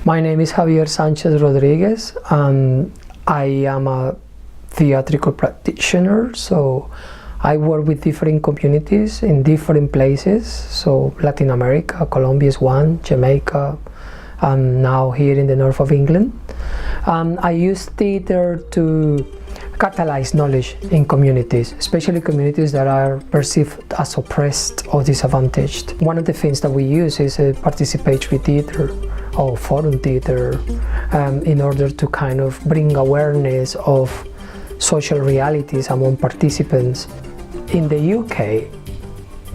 My name is Javier Sanchez Rodriguez, and I am a theatrical practitioner, so I work with different communities in different places, so Latin America, Colombia is one, Jamaica, and now here in the north of England. I use theater to catalyze knowledge in communities, especially communities that are perceived as oppressed or disadvantaged. One of the things that we use is participatory theater or forum theater in order to kind of bring awareness of social realities among participants. In the UK,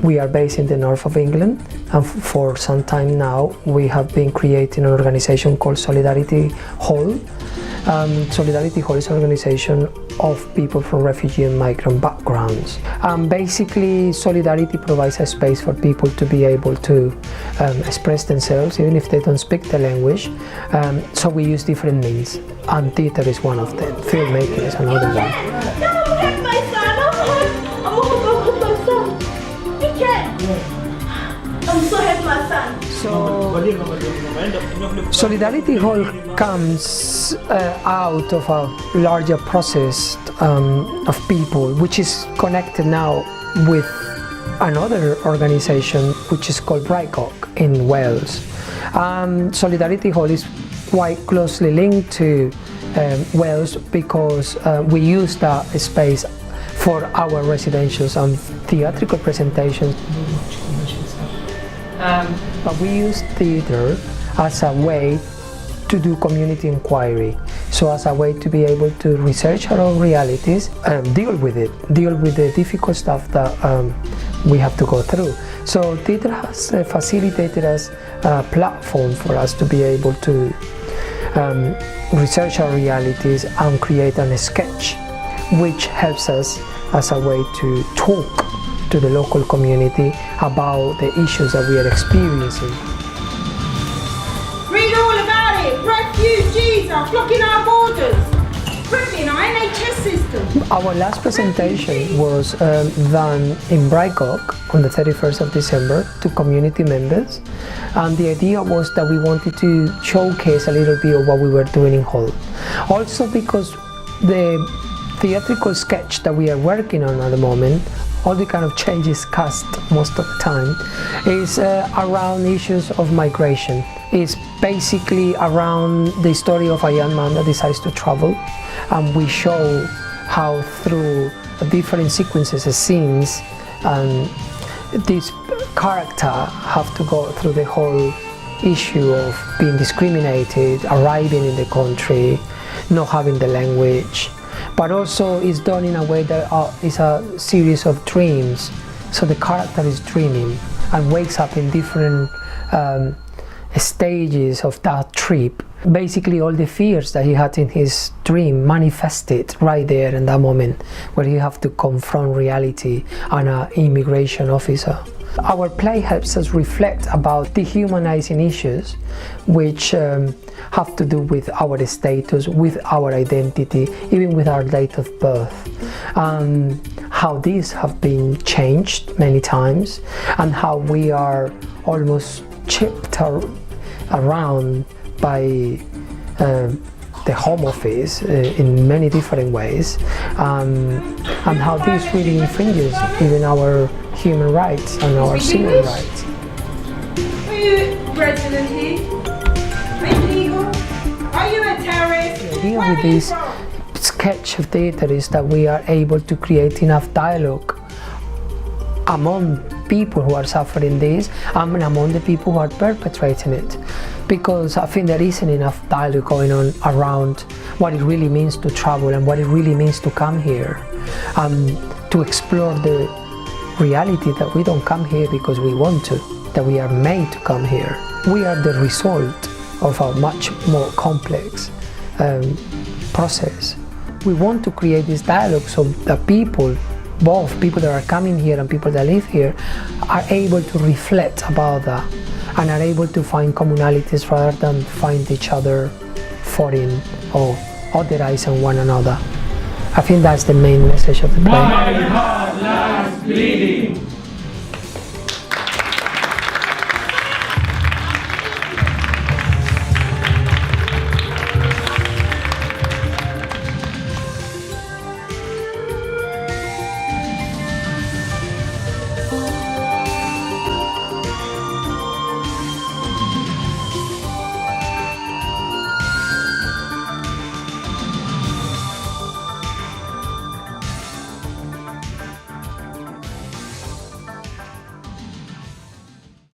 we are based in the north of England, and for some time now we have been creating an organization called Solidarity Hall. Solidarity Hall is an organization of people from refugee and migrant backgrounds. Basically, Solidarity provides a space for people to be able to express themselves, even if they don't speak the language. So we use different means, and theater is one of them. Filmmaking is another one. So, Solidarity Hall comes out of a larger process of people, which is connected now with another organization which is called Braich Goch in Wales. Solidarity Hall is quite closely linked to Wales because we use that space for our residentials and theatrical presentations. But we use theater as a way to do community inquiry, so as a way to be able to research our own realities and deal with the difficult stuff that we have to go through. So theater has facilitated us a platform for us to be able to research our realities and create a sketch which helps us as a way to talk to the local community about the issues that we are experiencing. Read all about it! Refugees are blocking our borders! Ripping our NHS system! Our last presentation was done in Braich Goch on the 31st of December to community members, and the idea was that we wanted to showcase a little bit of what we were doing in Hull. Also because the theatrical sketch that we are working on at the moment, all the kind of changes cast most of the time, is around issues of migration. It's basically around the story of a young man that decides to travel, and we show how through different sequences of scenes this character have to go through the whole issue of being discriminated, arriving in the country, not having the language. But also it's done in a way that is a series of dreams. So the character is dreaming and wakes up in different stages of that trip. Basically all the fears that he had in his dream manifested right there in that moment where he have to confront reality and an immigration officer. Our play helps us reflect about dehumanizing issues which have to do with our status, with our identity, even with our date of birth, how these have been changed many times, and how we are almost chipped around by the Home Office in many different ways, and how this really infringes even our human rights and our civil rights. Are you resident here? Are you legal? Are you a terrorist? The idea with this sketch of theatre is that we are able to create enough dialogue among people who are suffering this and among the people who are perpetrating it, because I think there isn't enough dialogue going on around what it really means to travel and what it really means to come here, to explore the reality that we don't come here because we want to, that we are made to come here. We are the result of a much more complex process. We want to create this dialogue so that people, both people that are coming here and people that live here, are able to reflect about that and are able to find commonalities rather than find each other foreign or otherizing one another. I think that's the main message of the play. My heart lies bleeding.